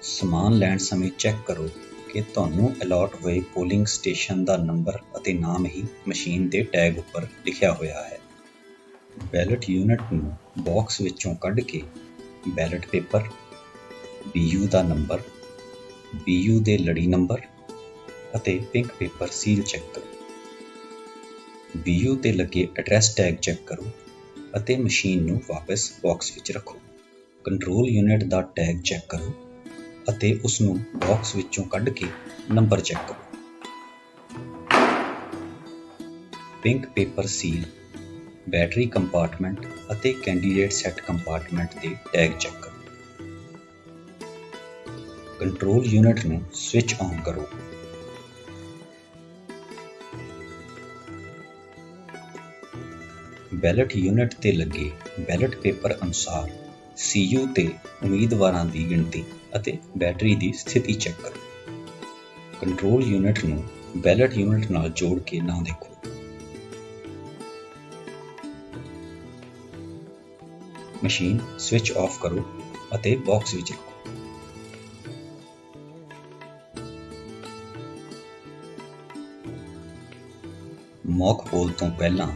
ਸਮਾਨ ਲੈਣ ਸਮੇਂ ਚੈੱਕ ਕਰੋ ਕਿ ਤੁਹਾਨੂੰ ਅਲਾਟ ਹੋਏ ਪੋਲਿੰਗ ਸਟੇਸ਼ਨ ਦਾ ਨੰਬਰ ਅਤੇ ਨਾਮ ਹੀ ਮਸ਼ੀਨ ਦੇ ਟੈਗ ਉੱਪਰ ਲਿਖਿਆ ਹੋਇਆ ਹੈ। ਬੈਲਟ ਯੂਨਿਟ ਨੂੰ ਬਾਕਸ ਵਿੱਚੋਂ ਕੱਢ ਕੇ ਬੈਲਟ ਪੇਪਰ, BU ਦਾ ਨੰਬਰ, BU ਦੇ ਲੜੀ ਨੰਬਰ ਅਤੇ ਪਿੰਕ ਪੇਪਰ ਸੀਲ ਚੈੱਕ ਕਰੋ। BU ਤੇ ਲੱਗੇ ਐਡਰੈਸ ਟੈਗ ਚੈੱਕ ਕਰੋ ਅਤੇ ਮਸ਼ੀਨ ਨੂੰ ਵਾਪਸ ਬਾਕਸ ਵਿੱਚ ਰੱਖੋ। ਕੰਟਰੋਲ ਯੂਨਿਟ ਦਾ ਟੈਗ ਚੈੱਕ ਕਰੋ ਅਤੇ ਉਸ ਨੂੰ ਬਾਕਸ ਵਿੱਚੋਂ ਕੱਢ ਕੇ ਨੰਬਰ ਚੈੱਕ ਕਰੋ। ਪਿੰਕ ਪੇਪਰ ਸੀਲ, ਬੈਟਰੀ ਕੰਪਾਰਟਮੈਂਟ ਅਤੇ ਕੈਂਡੀਡੇਟ ਸੈੱਟ ਕੰਪਾਰਟਮੈਂਟ ਦੇ ਟੈਗ ਚੈੱਕ ਕਰੋ। ਕੰਟਰੋਲ ਯੂਨਿਟ ਨੂੰ ਸਵਿਚ ਆਨ ਕਰੋ। ਬੈਲਟ ਯੂਨਿਟ ਤੇ ਲੱਗੇ ਬੈਲਟ ਪੇਪਰ ਅਨੁਸਾਰ CU ਤੇ ਉਮੀਦਵਾਰਾਂ ਦੀ ਗਿਣਤੀ ਅਤੇ ਬੈਟਰੀ ਦੀ ਸਥਿਤੀ ਚੈੱਕ ਕਰੋ। ਕੰਟਰੋਲ ਯੂਨਿਟ ਨੂੰ ਬੈਲਟ ਯੂਨਿਟ ਨਾਲ ਜੋੜ ਕੇ ਨਾ ਦੇਖੋ। ਮਸ਼ੀਨ ਸਵਿਚ ਆਫ ਕਰੋ ਅਤੇ ਬਾਕਸ ਵਿੱਚ ਰੱਖੋ। ਮੌਕ ਪੋਲ ਤੋਂ ਪਹਿਲਾਂ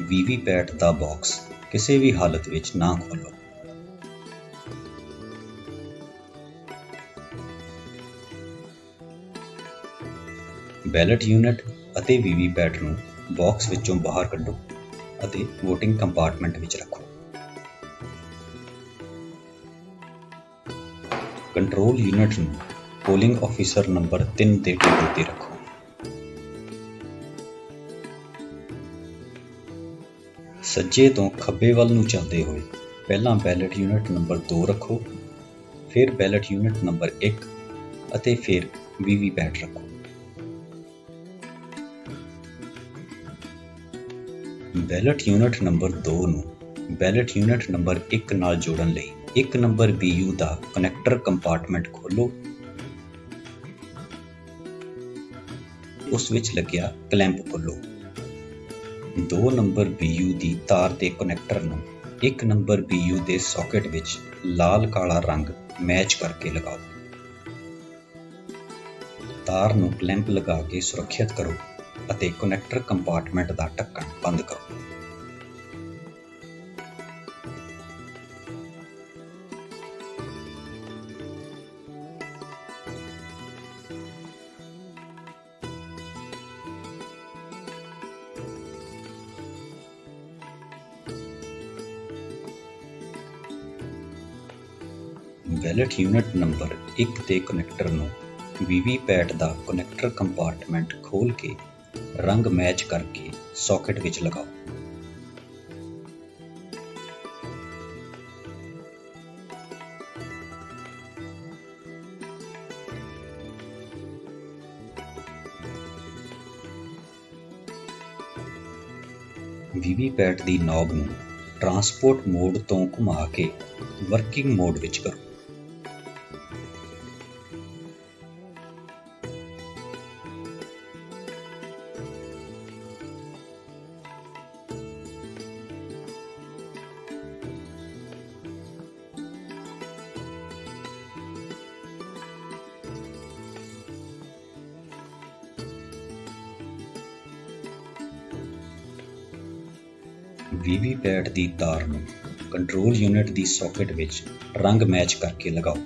VVPAT ਦਾ ਬਾਕਸ ਕਿਸੇ ਵੀ ਹਾਲਤ ਵਿੱਚ ਨਾ ਖੋਲ੍ਹੋ। ਬੈਲਟ ਯੂਨਿਟ ਅਤੇ VVPAT ਨੂੰ ਬਾਕਸ ਵਿੱਚੋਂ ਬਾਹਰ ਕੱਢੋ ਅਤੇ VOTING ਕੰਪਾਰਟਮੈਂਟ ਵਿੱਚ ਰੱਖੋ। ਕੰਟਰੋਲ ਯੂਨਿਟ ਨੂੰ ਪੋਲਿੰਗ ਆਫਿਸਰ ਨੰਬਰ 3 ਦੇ ਟੇਬਲ ਤੇ ਰੱਖੋ। ਸੱਜੇ ਤੋਂ ਖੱਬੇ ਵੱਲ ਨੂੰ ਚੱਲਦੇ ਹੋਏ ਪਹਿਲਾਂ ਬੈਲਟ ਯੂਨਿਟ ਨੰਬਰ 2 ਰੱਖੋ, ਫਿਰ ਬੈਲਟ ਯੂਨਿਟ ਨੰਬਰ 1 ਅਤੇ ਫਿਰ VVPAT ਰੱਖੋ। ਬੈਲਟ ਯੂਨਿਟ ਨੰਬਰ 2 ਨੂੰ ਬੈਲਟ ਯੂਨਿਟ ਨੰਬਰ 1 ਨਾਲ ਜੋੜਨ ਲਈ 1 ਨੰਬਰ BU ਦਾ ਕਨੈਕਟਰ ਕੰਪਾਰਟਮੈਂਟ ਖੋਲ੍ਹੋ। ਉਸ ਵਿੱਚ ਲੱਗਿਆ ਕਲੈਂਪ ਖੋਲ੍ਹੋ। 2 ਨੰਬਰ BU ਦੀ ਤਾਰ ਦੇ ਕਨੈਕਟਰ ਨੂੰ 1 ਨੰਬਰ BU ਦੇ ਸਾਕਟ ਵਿੱਚ ਲਾਲ ਕਾਲਾ ਰੰਗ ਮੈਚ ਕਰਕੇ ਲਗਾਓ। ਤਾਰ ਨੂੰ ਕਲੈਂਪ ਲਗਾ ਕੇ ਸੁਰੱਖਿਅਤ ਕਰੋ ਅਤੇ ਕਨੈਕਟਰ ਕੰਪਾਰਟਮੈਂਟ ਦਾ ਢੱਕਣ ਬੰਦ ਕਰੋ। ਬੈਲਟ ਯੂਨਿਟ ਨੰਬਰ 1 ਦੇ ਕਨੈਕਟਰ ਨੂੰ VVPAT ਦਾ ਕਨੈਕਟਰ ਕੰਪਾਰਟਮੈਂਟ ਖੋਲ੍ਹ ਕੇ ਰੰਗ ਮੈਚ ਕਰਕੇ ਸਾਕਟ ਵਿੱਚ ਲਗਾਓ। VVPAT ਦੀ ਨੌਬ ਨੂੰ ਟਰਾਂਸਪੋਰਟ ਮੋਡ ਤੋਂ ਘੁਮਾ ਕੇ ਵਰਕਿੰਗ ਮੋਡ ਵਿੱਚ ਕਰੋ। VVPAT ਦੀ ਤਾਰ ਨੂੰ ਕੰਟਰੋਲ ਯੂਨਿਟ ਦੀ ਸਾਕਟ ਵਿੱਚ ਰੰਗ ਮੈਚ ਕਰਕੇ ਲਗਾਓ।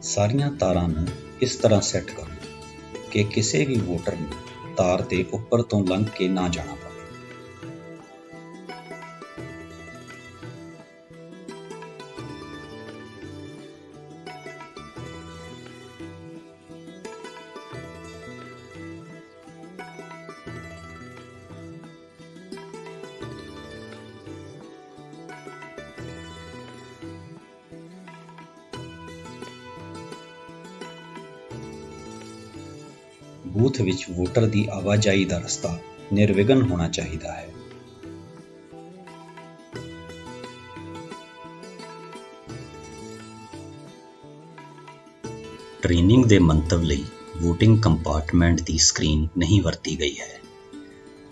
ਸਾਰੀਆਂ ਤਾਰਾਂ ਨੂੰ ਇਸ ਤਰ੍ਹਾਂ ਸੈੱਟ ਕਰੋ ਕਿ ਕਿਸੇ ਵੀ ਵੋਟਰ ਨੂੰ ਤਾਰ ਦੇ ਉੱਪਰ ਤੋਂ ਲੰਘ ਕੇ ਨਾ ਜਾਣਾ ਪਵੇ। ਬੂਥ ਵਿੱਚ ਵੋਟਰ ਦੀ ਆਵਾਜਾਈ ਦਾ ਰਸਤਾ ਨਿਰਵਿਘਨ ਹੋਣਾ ਚਾਹੀਦਾ ਹੈ। ਟ੍ਰੇਨਿੰਗ ਦੇ ਮੰਤਵ ਲਈ VOTING ਕੰਪਾਰਟਮੈਂਟ ਦੀ ਸਕਰੀਨ ਨਹੀਂ ਵਰਤੀ ਗਈ ਹੈ।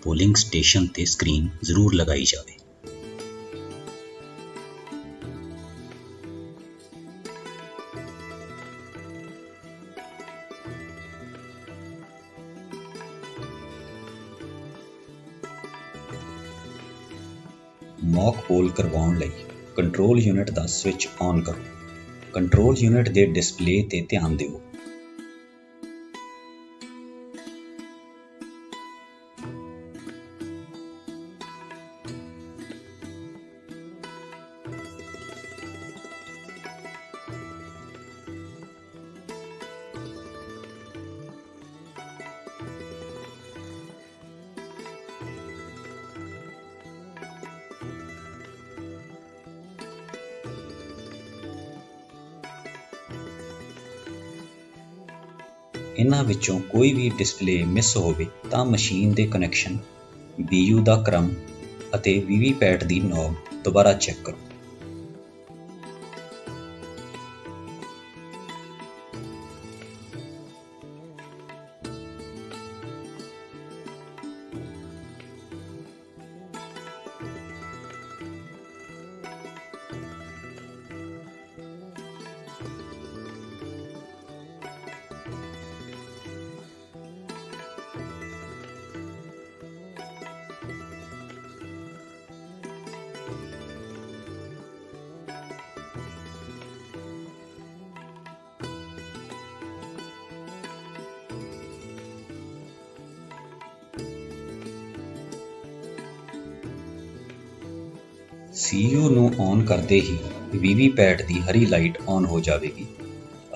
ਪੋਲਿੰਗ ਸਟੇਸ਼ਨ ਤੇ ਸਕਰੀਨ ਜ਼ਰੂਰ ਲਗਾਈ ਜਾਵੇ। ਮੌਕ ਪੋਲ ਕਰਵਾਉਣ ਲਈ control unit the switch on ਕਰੋ। ਕੰਟਰੋਲ ਯੂਨਿਟ ਦੇ ਡਿਸਪਲੇ ਤੇ ਧਿਆਨ ਦਿਓ। ਇਹਨਾਂ ਵਿੱਚੋਂ ਕੋਈ ਵੀ ਡਿਸਪਲੇ ਮਿਸ ਹੋਵੇ ਤਾਂ ਮਸ਼ੀਨ ਦੇ ਕਨੈਕਸ਼ਨ, BU ਦਾ ਕ੍ਰਮ ਅਤੇ ਵੀਵੀਪੈਟ ਦੀ ਨੌਬ ਦੁਬਾਰਾ ਚੈੱਕ ਕਰੋ। CU ਨੂੰ ਔਨ ਕਰਦੇ ਹੀ VVPAT the Hari light on ਹੋ ਜਾਵੇਗੀ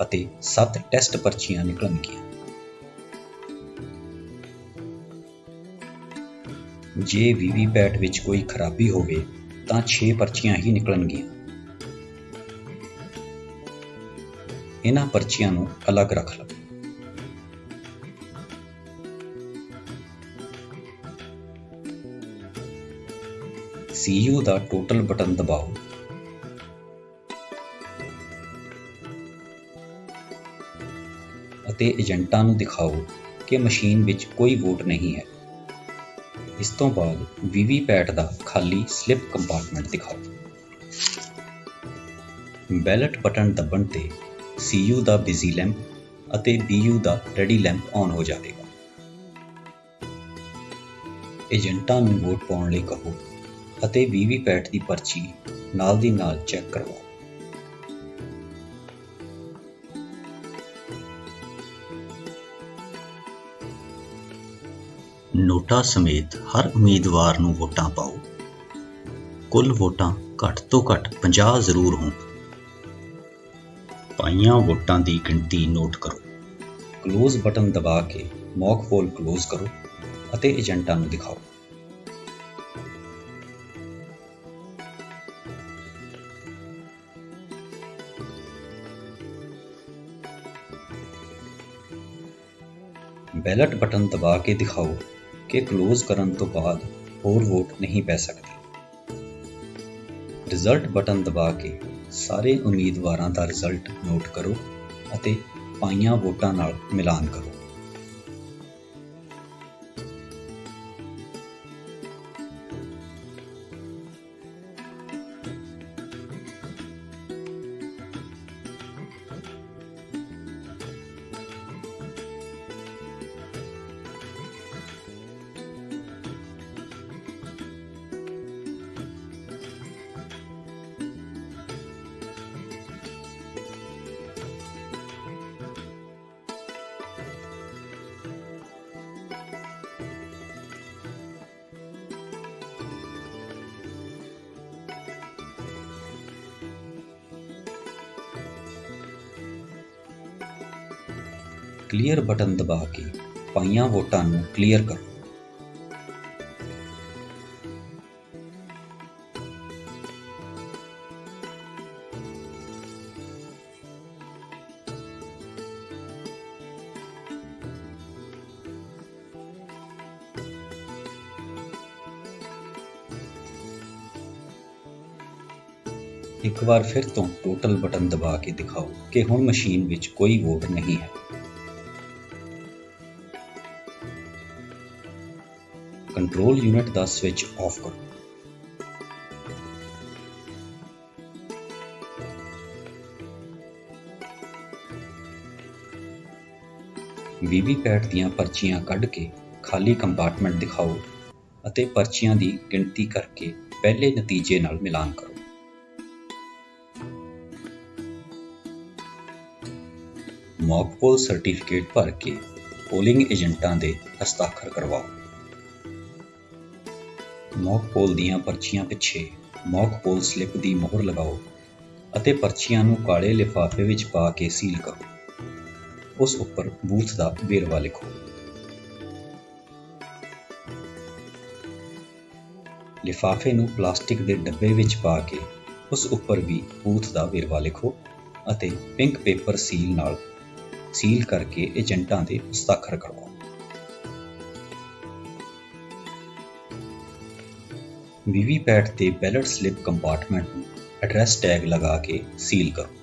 ਅਤੇ 7 ਟੈਸਟ ਪਰਚੀਆਂ ਨਿਕਲਣਗੀਆਂ। ਜੇ ਵੀਵੀਪੈਟ ਵਿੱਚ ਕੋਈ ਖਰਾਬੀ ਹੋਵੇ ਤਾਂ 6 ਪਰਚੀਆਂ ਹੀ ਨਿਕਲਣਗੀਆਂ। ਇਹਨਾਂ ਪਰਚੀਆਂ ਨੂੰ ਅਲੱਗ ਰੱਖ ਲਓ। CU ਦਾ ਟੋਟਲ ਬਟਨ ਦਬਾਓ ਅਤੇ ਏਜੰਟਾਂ ਨੂੰ ਦਿਖਾਓ ਕਿ ਮਸ਼ੀਨ ਵਿੱਚ ਕੋਈ ਵੋਟ ਨਹੀਂ ਹੈ। ਇਸ ਤੋਂ ਬਾਅਦ ਵੀਵੀਪੈਟ ਦਾ ਖਾਲੀ ਸਲਿੱਪ ਕੰਪਾਰਟਮੈਂਟ ਦਿਖਾਓ। ਬੈਲਟ ਬਟਨ ਦੱਬਣ ਤੇ CU ਦਾ ਬਿਜ਼ੀ ਲੈਂਪ ਅਤੇ BU the ready lamp on ਹੋ ਜਾਵੇਗਾ। ਏਜੰਟਾਂ ਨੂੰ ਵੋਟ ਪਾਉਣ ਲਈ ਕਹੋ ਅਤੇ ਵੀਵੀਪੈਟ ਦੀ ਪਰਚੀ ਨਾਲ ਦੀ ਨਾਲ ਚੈੱਕ ਕਰਵਾਓ। ਨੋਟਾ ਸਮੇਤ ਹਰ ਉਮੀਦਵਾਰ ਨੂੰ ਵੋਟਾਂ ਪਾਓ। ਕੁੱਲ ਵੋਟਾਂ ਘੱਟ ਤੋਂ ਘੱਟ 50 ਜ਼ਰੂਰ ਹੋਣ। ਪਾਈਆਂ ਵੋਟਾਂ ਦੀ ਗਿਣਤੀ ਨੋਟ ਕਰੋ। ਕਲੋਜ਼ ਬਟਨ ਦਬਾ ਕੇ ਮੌਕ ਪੋਲ ਕਲੋਜ਼ ਕਰੋ ਅਤੇ ਏਜੰਟਾਂ ਨੂੰ ਦਿਖਾਓ। ਬੈਲਟ ਬਟਨ ਦਬਾ ਕੇ ਦਿਖਾਓ ਕਿ ਕਲੋਜ਼ ਕਰਨ ਤੋਂ ਬਾਅਦ ਹੋਰ ਵੋਟ ਨਹੀਂ ਪੈ ਸਕਦੀ। ਰਿਜ਼ਲਟ ਬਟਨ ਦਬਾ ਕੇ ਸਾਰੇ ਉਮੀਦਵਾਰਾਂ ਦਾ ਰਿਜ਼ਲਟ ਨੋਟ ਕਰੋ ਅਤੇ ਪਾਈਆਂ ਵੋਟਾਂ ਨਾਲ ਮਿਲਾਨ ਕਰੋ। ਕਲੀਅਰ ਬਟਨ ਦਬਾ ਕੇ ਪਾਈਆਂ ਵੋਟਾਂ ਨੂੰ ਕਲੀਅਰ ਕਰੋ। ਇੱਕ ਵਾਰ ਫਿਰ ਤੋਂ ਟੋਟਲ ਬਟਨ ਦਬਾ ਕੇ ਦਿਖਾਓ ਕਿ ਹੁਣ ਮਸ਼ੀਨ ਵਿੱਚ ਕੋਈ ਵੋਟ ਨਹੀਂ ਹੈ। ਕੰਟਰੋਲ ਯੂਨਿਟ ਦਾ ਸਵਿਚ ਆਫ ਕਰੋ। ਵੀਵੀਪੈਟ ਦੀਆਂ ਪਰਚੀਆਂ ਕੱਢ ਕੇ ਖਾਲੀ ਕੰਪਾਰਟਮੈਂਟ ਦਿਖਾਓ ਅਤੇ ਪਰਚੀਆਂ ਦੀ ਗਿਣਤੀ ਕਰਕੇ ਪਹਿਲੇ ਨਤੀਜੇ ਨਾਲ ਮਿਲਾਨ ਕਰੋ। ਮੌਕ ਪੋਲ ਸਰਟੀਫਿਕੇਟ ਭਰ ਕੇ ਪੋਲਿੰਗ ਏਜੰਟਾਂ ਦੇ ਹਸਤਾਖਰ ਕਰਵਾਓ। ਮੌਕ ਪੋਲ ਦੀਆਂ ਪਰਚੀਆਂ ਪਿੱਛੇ ਮੌਕ ਪੋਲ ਸਲਿੱਪ ਦੀ ਮੋਹਰ ਲਗਾਓ ਅਤੇ ਪਰਚੀਆਂ ਨੂੰ ਕਾਲੇ ਲਿਫਾਫੇ ਵਿੱਚ ਪਾ ਕੇ ਸੀਲ ਕਰੋ। ਉਸ ਉੱਪਰ ਬੂਥ ਦਾ ਵੇਰਵਾ ਲਿਖੋ। ਲਿਫਾਫੇ ਨੂੰ ਪਲਾਸਟਿਕ ਦੇ ਡੱਬੇ ਵਿੱਚ ਪਾ ਕੇ ਉਸ ਉੱਪਰ ਵੀ ਬੂਥ ਦਾ ਵੇਰਵਾ ਲਿਖੋ ਅਤੇ ਪਿੰਕ ਪੇਪਰ ਸੀਲ ਨਾਲ ਸੀਲ ਕਰਕੇ ਏਜੰਟਾਂ ਦੇ ਹਸਤਾਖਰ ਕਰਵਾਓ। ਵੀਵੀਪੈਟ ਤੇ ਬੈਲਟ ਸਲਿੱਪ ਕੰਪਾਰਟਮੈਂਟ ਨੂੰ ਐਡਰੈਸ ਟੈਗ ਲਗਾ ਕੇ ਸੀਲ ਕਰੋ।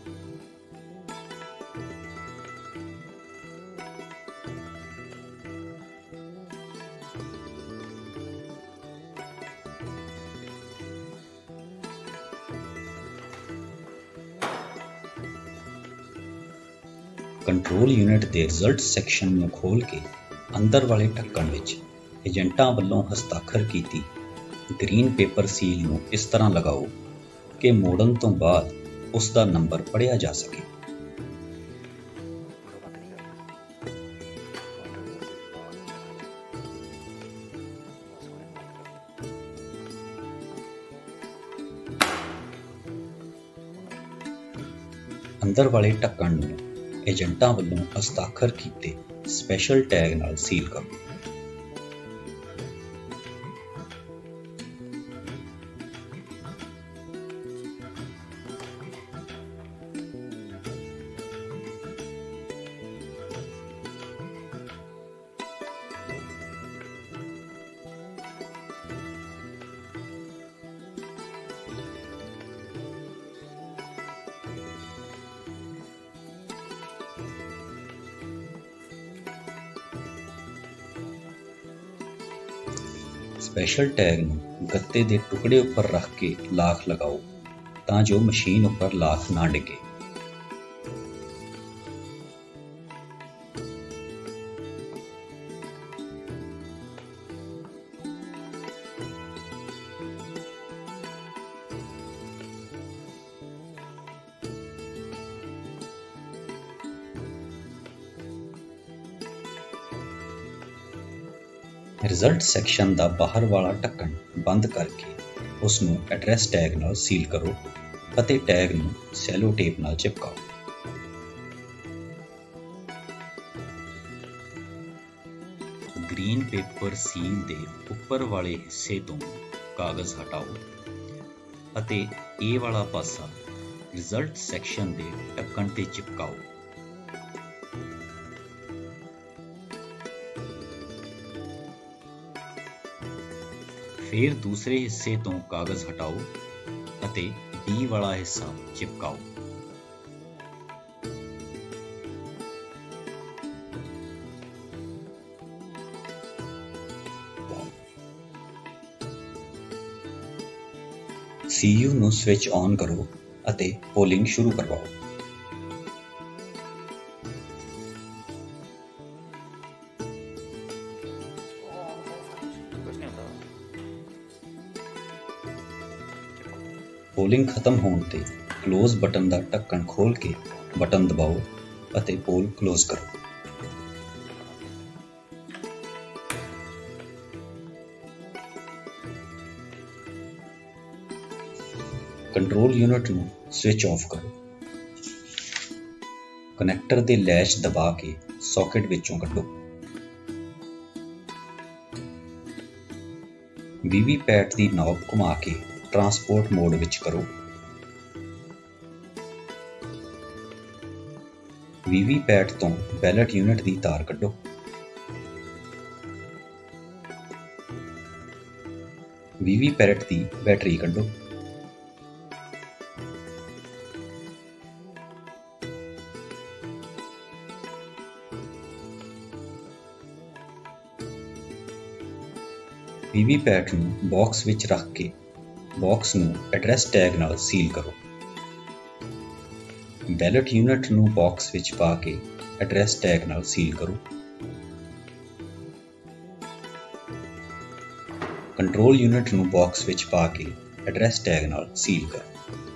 ਕੰਟਰੋਲ ਯੂਨਿਟ ਦੇ ਰਿਜ਼ਲਟ ਸੈਕਸ਼ਨ ਨੂੰ ਖੋਲ੍ਹ ਕੇ ਅੰਦਰ ਵਾਲੇ ਢੱਕਣ ਵਿੱਚ ਏਜੰਟਾਂ ਵੱਲੋਂ ਹਸਤਾਖਰ ਕੀਤੀ ਗ੍ਰੀਨ ਪੇਪਰ ਸੀਲ ਨੂੰ ਇਸ ਤਰ੍ਹਾਂ ਲਗਾਓ ਕਿ ਮੋੜਨ ਤੋਂ ਬਾਅਦ ਉਸ ਦਾ ਨੰਬਰ ਪੜ੍ਹਿਆ ਜਾ ਸਕੇ। ਅੰਦਰ ਵਾਲੇ ਢੱਕਣ ਨੂੰ ਏਜੰਟਾਂ ਵੱਲੋਂ ਹਸਤਾਖਰ ਕੀਤੇ ਸਪੈਸ਼ਲ ਟੈਗ ਨਾਲ ਸੀਲ ਕਰੋ। ਸਪੈਸ਼ਲ ਟੈਗ ਨੂੰ ਗੱਤੇ ਦੇ ਟੁਕੜੇ ਉੱਪਰ ਰੱਖ ਕੇ ਲਾਖ ਲਗਾਓ ਤਾਂ ਜੋ ਮਸ਼ੀਨ ਉੱਪਰ ਲਾਖ ਨਾ ਡਿੱਗੇ। ਰਿਜ਼ਲਟ ਸੈਕਸ਼ਨ ਦਾ ਬਾਹਰ ਵਾਲਾ ਢੱਕਣ ਬੰਦ ਕਰਕੇ ਉਸ ਨੂੰ ਐਡਰੈਸ ਟੈਗ ਨਾਲ ਸੀਲ ਕਰੋ ਅਤੇ ਟੈਗ ਨੂੰ ਸੈਲੋ ਟੇਪ ਨਾਲ ਚਿਪਕਾਓ। ਗ੍ਰੀਨ ਪੇਪਰ ਸੀਲ ਦੇ ਉੱਪਰ ਵਾਲੇ ਹਿੱਸੇ ਤੋਂ ਕਾਗਜ਼ ਹਟਾਓ ਅਤੇ ਇਹ ਵਾਲਾ ਪਾਸਾ ਰਿਜ਼ਲਟ ਸੈਕਸ਼ਨ ਦੇ ਢੱਕਣ ਤੇ ਚਿਪਕਾਓ। ਫਿਰ ਦੂਸਰੇ ਹਿੱਸੇ ਤੋਂ ਕਾਗਜ਼ ਹਟਾਓ ਅਤੇ D ਵਾਲਾ ਹਿੱਸਾ ਚਿਪਕਾਓ। CU ਨੂੰ ਸਵਿਚ ਔਨ ਕਰੋ ਅਤੇ ਪੋਲਿੰਗ ਸ਼ੁਰੂ ਕਰਵਾਓ। ਪੋਲਿੰਗ ਖਤਮ ਹੋਣ ਤੇ ਕਲੋਜ਼ ਬਟਨ ਦਾ ਢੱਕਣ ਖੋਲ੍ਹ ਕੇ ਬਟਨ ਦਬਾਓ ਅਤੇ ਪੋਲ ਕਲੋਜ਼ ਕਰੋ। ਕੰਟਰੋਲ ਯੂਨਿਟ ਨੂੰ ਸਵਿਚ ਆਫ ਕਰੋ। ਕਨੈਕਟਰ ਦੇ ਲੈਚ ਦਬਾ ਕੇ ਸਾਕਟ ਵਿੱਚੋਂ ਕੱਢੋ। ਵੀਵੀਪੈਟ ਦੀ ਨੌਬ ਘੁਮਾ ਕੇ ਟਰਾਂਸਪੋਰਟ ਮੋਡ ਵਿੱਚ ਕਰੋ। ਵੀਵੀਪੈਟ ਤੋਂ ਬੈਲਟ ਯੂਨਿਟ ਦੀ ਤਾਰ ਕੱਢੋ। ਵੀਵੀਪੈਟ ਦੀ ਬੈਟਰੀ ਕੱਢੋ। ਵੀਵੀਪੈਟ ਨੂੰ ਬਾਕਸ ਵਿੱਚ ਰੱਖ ਕੇ ਬਾਕਸ ਨੂੰ ਐਡਰੈਸ ਟੈਗ ਨਾਲ ਸੀਲ ਕਰੋ। ਬੈਲਟ ਯੂਨਿਟ ਨੂੰ ਬਾਕਸ ਵਿੱਚ ਪਾ ਕੇ ਐਡਰੈਸ ਟੈਗ ਨਾਲ ਸੀਲ ਕਰੋ। ਕੰਟਰੋਲ ਯੂਨਿਟ ਨੂੰ ਬਾਕਸ ਵਿੱਚ ਪਾ ਕੇ ਐਡਰੈਸ ਟੈਗ ਨਾਲ ਸੀਲ ਕਰੋ।